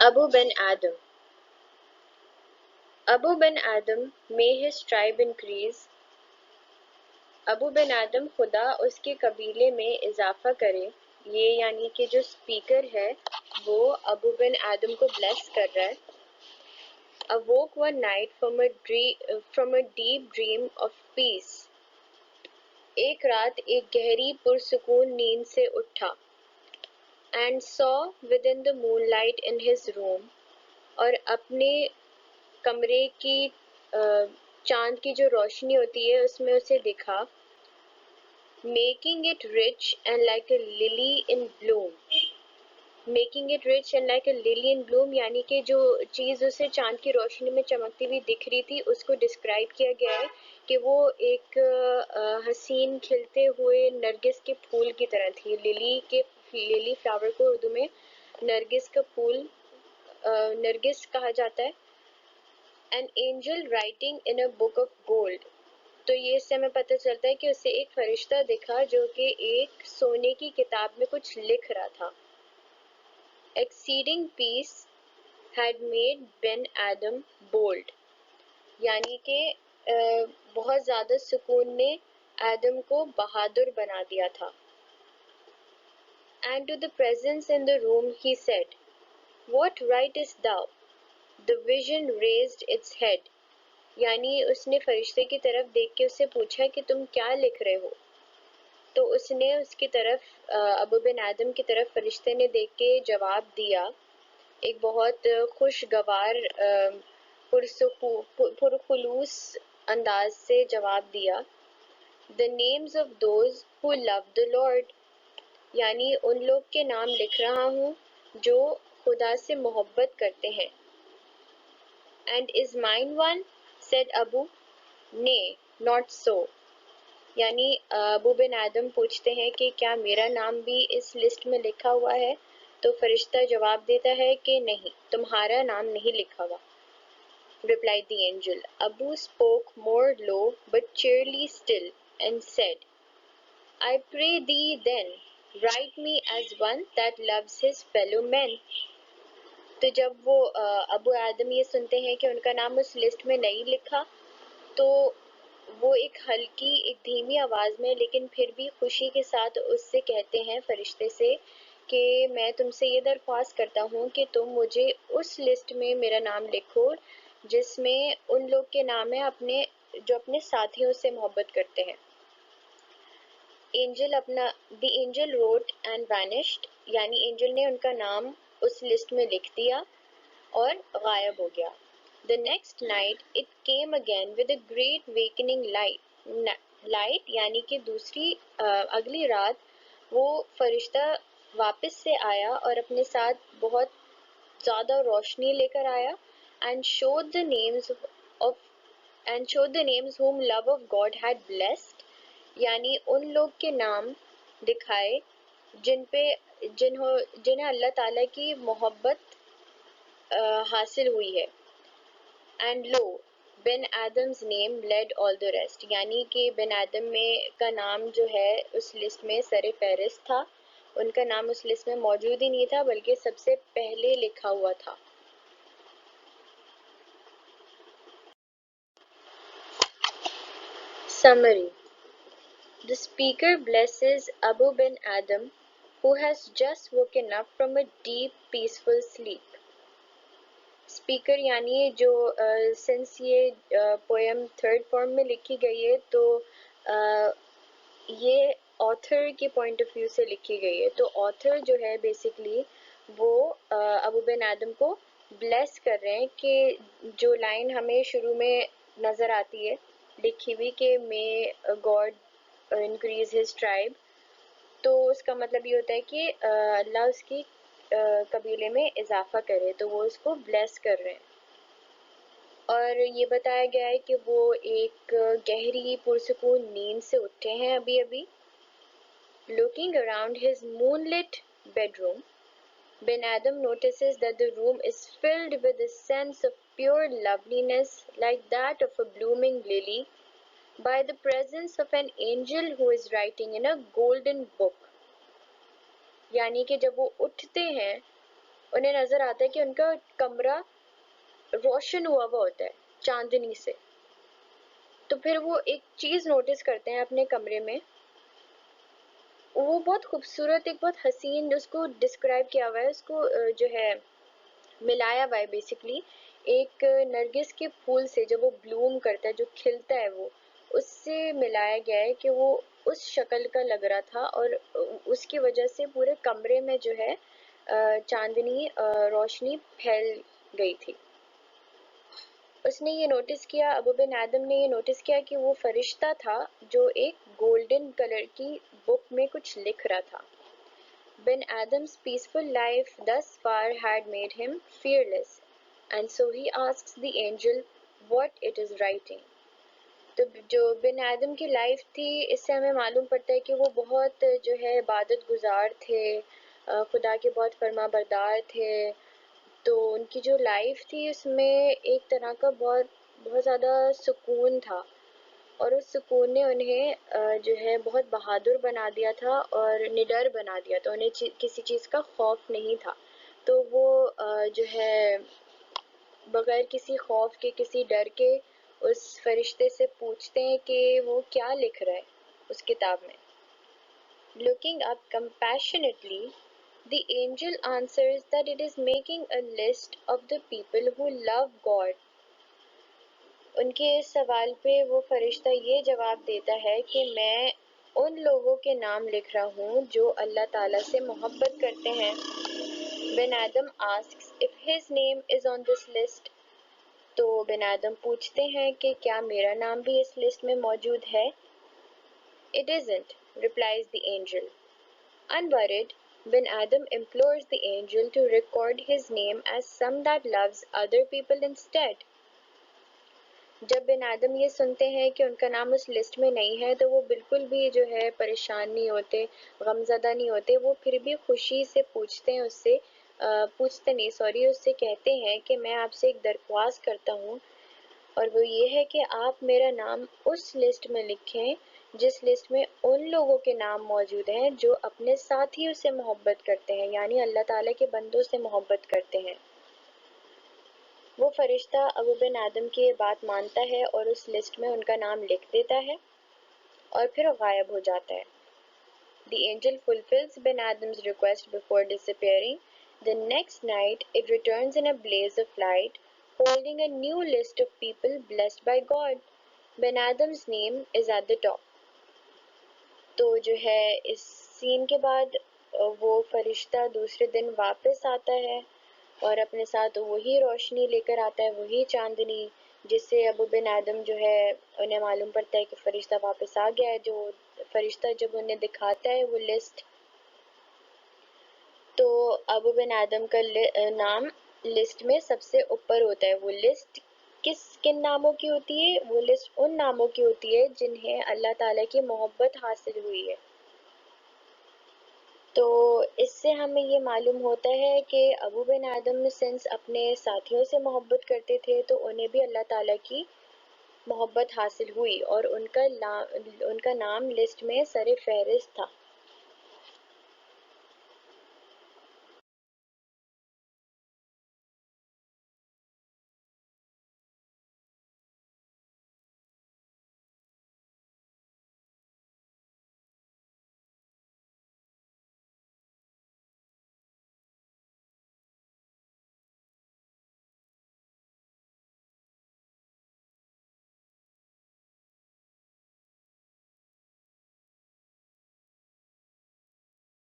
Abu bin Adam. Abu bin Adam, may his tribe increase. ابو بن آدم خدا اس کے قبیلے میں اضافہ کرے. یہ یعنی کہ جو سپیکر ہے وہ ابو بن آدم کو بلیس کر رہا ہے. awoke one night from a deep dream of peace. ایک رات ایک گہری پرسکون نیند سے اٹھا. and saw within the moonlight in his room. اور اپنے کمرے کی چاند کی جو روشنی ہوتی ہے اس میں اسے دکھا. making it rich and like a lily in bloom. making it rich and like a lily in bloom یعنی کہ جو چیز اسے چاند کی روشنی میں چمکتی ہوئی دکھ رہی تھی اس کو ڈسکرائب کیا گیا ہے کہ وہ ایک حسین کھلتے ہوئے نرگس کے پھول کی طرح تھی. للی فلاور کو اردو میں نرگس کا پھول نرگس کہا جاتا ہے. an angel writing in a book of gold. تو یہ اس سے ہمیں پتہ چلتا ہے کہ اسے ایک فرشتہ دکھا جو کہ ایک سونے کی کتاب میں کچھ لکھ رہا تھا. exceeding peace had made Ben Adam bold. یعنی کہ بہت زیادہ سکون نے آدم کو بہادر بنا دیا تھا. and to the presence in the room he said, what writest thou? the vision raised its head. یعنی اس نے فرشتے کی طرف دیکھ کے اس سے پوچھا کہ تم کیا لکھ رہے ہو. تو اس نے اس کی طرف ابو بن آدم کی طرف فرشتے نے دیکھ کے جواب دیا ایک بہت خوشگوار پرخلوص انداز سے جواب دیا. the names of those who love the Lord. یعنی ان لوگ کے نام لکھ رہا ہوں جو خدا سے محبت کرتے ہیں. and is mine one? said Abu. nay, not so. یعنی ابو بن آدم پوچھتے ہیں کہ کیا میرا نام بھی اس لسٹ میں لکھا ہوا ہے؟ تو فرشتہ جواب دیتا ہے کہ نہیں، تمہارا نام نہیں لکھا ہوا. replied the angel. Abu spoke more low but cheerily still and said, I pray thee then, write me as one that loves his fellow men. تو جب وہ ابو آدم یہ سنتے ہیں کہ ان کا نام اس لسٹ میں نہیں لکھا تو وہ ایک ہلکی ایک دھیمی آواز میں لیکن پھر بھی خوشی کے ساتھ اس سے کہتے ہیں فرشتے سے کہ میں تم سے یہ درخواست کرتا ہوں کہ تم مجھے اس لسٹ میں میرا نام لکھو جس میں ان لوگ کے نام ہیں جو اپنے ساتھیوں سے محبت کرتے ہیں. دی اینجل روٹ اینڈ وینشڈ. یعنی اینجل نے ان کا نام اس لسٹ میں لکھ دیا اور غائب ہو گیا. The next night it came again with a great wakening light. یعنی کہ اگلی رات وہ فرشتہ واپس سے آیا اور اپنے ساتھ بہت زیادہ روشنی لے کر آیا. and showed the names whom love of God had blessed. یعنی ان لوگ کے نام دکھائے جنہیں اللہ تعالیٰ کی محبت حاصل ہوئی ہے. and lo, Ben Adam's name led all the rest. یعنی کہ بن آدم کا نام جو ہے اس لسٹ میں سر فہرست تھا. ان کا نام اس لسٹ میں موجود ہی نہیں تھا بلکہ سب سے پہلے لکھا ہوا تھا. Summary. The speaker blesses Abu bin Adam, who has just woken up from a deep, peaceful sleep. Speaker یعنی جو سنس یہ پوئم تھرڈ فارم میں لکھی گئی ہے تو یہ آتھر کے پوائنٹ آف ویو سے لکھی گئی ہے. تو آتھر جو ہے بیسیکلی وہ ابو بن آدم کو بلیس کر رہے ہیں کہ جو لائن ہمیں شروع میں نظر آتی ہے لکھی ہوئی کہ may God increase his tribe. تو اس کا مطلب یہ ہوتا ہے کہ اللہ اس کی قبیلے میں اضافہ کرے تو وہ اس کو بلیس کر رہے ہیں. اور یہ بتایا گیا ہے کہ وہ ایک گہری پرسکون نیند سے اٹھے ہیں ابھی. Looking around his moonlit bedroom, Ben Adam notices that the room is filled with a sense of pure loveliness like that of a blooming lily by the presence of an angel who is writing in a golden book. یعنی کہ جب وہ اٹھتے ہیں انہیں نظر آتا ہے کہ ان کا کمرہ روشن ہوا ہوتا ہے چاندنی سے. تو پھر وہ ایک چیز نوٹس کرتے ہیں اپنے کمرے میں. وہ بہت خوبصورت، ایک بہت حسین، اس کو ڈسکرائب کیا ہوا ہے، اس کو جو ہے ملایا ہوا ہے بیسکلی ایک نرگس کے پھول سے. جب وہ بلوم کرتا ہے، جو کھلتا ہے، وہ اس سے ملایا گیا ہے کہ وہ اس شکل کا لگ رہا تھا، اور اس کی وجہ سے پورے کمرے میں جو ہے چاندنی روشنی پھیل گئی تھی. اس نے یہ نوٹس کیا، ابو بن آدم نے یہ نوٹس کیا کہ وہ فرشتہ تھا جو ایک گولڈن کلر کی بک میں کچھ لکھ رہا تھا. بن Adam's peaceful life thus far had made him fearless, and so he asks the angel what it is writing. تو جو بن آدم کی لائف تھی، اس سے ہمیں معلوم پڑتا ہے کہ وہ بہت جو ہے عبادت گزار تھے، خدا کے بہت فرما بردار تھے. تو ان کی جو لائف تھی اس میں ایک طرح کا بہت زیادہ سکون تھا، اور اس سکون نے انہیں جو ہے بہت بہادر بنا دیا تھا اور نڈر بنا دیا تھا. انہیں کسی چیز کا خوف نہیں تھا. تو وہ جو ہے بغیر کسی خوف کے، کسی ڈر کے اس فرشتے سے پوچھتے ہیں کہ وہ کیا لکھ رہا ہے اس کتاب میں. Looking up compassionately, the angel answers that it is making a list of the people who love God. ان کے اس سوال پہ وہ فرشتہ یہ جواب دیتا ہے کہ میں ان لوگوں کے نام لکھ رہا ہوں جو اللہ تعالیٰ سے محبت کرتے ہیں. بن آدم asks if his name is on this list. تو بن آدم پوچھتے ہیں کہ کیا میرا نام بھی اس لسٹ میں موجود ہے؟ It isn't, replies the angel. Unworried, Ben Adam implores the angel to record his name as some that loves other people instead. جب بن آدم یہ سنتے ہیں کہ ان کا نام اس لسٹ میں نہیں ہے تو وہ بالکل بھی جو ہے پریشان نہیں ہوتے، غمزدہ نہیں ہوتے. وہ پھر بھی خوشی سے پوچھتے ہیں اس سے کہتے ہیں کہ میں آپ سے ایک درخواست کرتا ہوں، اور وہ یہ ہے کہ آپ میرا نام اس لسٹ میں لکھیں جس لسٹ میں ان لوگوں کے نام موجود ہیں جو اپنے ساتھیوں سے محبت کرتے ہیں، یعنی اللہ تعالیٰ کے بندوں سے محبت کرتے ہیں. وہ فرشتہ ابو بن آدم کی یہ بات مانتا ہے اور اس لسٹ میں ان کا نام لکھ دیتا ہے اور پھر غائب ہو جاتا ہے. The angel fulfills Ben Adam's request before disappearing. The next night it returns in a blaze of light, holding a new list of people blessed by God. Ben Adam's name is at the top. تو جو ہے اس سین کے بعد وہ فرشتہ دوسرے دن واپس آتا ہے اور اپنے ساتھ وہی روشنی لے کر آتا ہے، وہی چاندنی، جس سے ابو بن آدم جو ہے انہیں معلوم پڑتا ہے کہ فرشتہ واپس آ گیا ہے. جو فرشتہ جب انہیں دکھاتا ہے وہ لسٹ، تو ابو بن آدم کا نام لسٹ میں سب سے اوپر ہوتا ہے. وہ لسٹ کن ناموں کی ہوتی ہے؟ وہ لسٹ ان ناموں کی ہوتی ہے جنہیں اللہ تعالیٰ کی محبت حاصل ہوئی ہے. تو اس سے ہمیں یہ معلوم ہوتا ہے کہ ابو بن آدم سنس اپنے ساتھیوں سے محبت کرتے تھے تو انہیں بھی اللہ تعالیٰ کی محبت حاصل ہوئی، اور ان کا نام لسٹ میں سر فہرست تھا.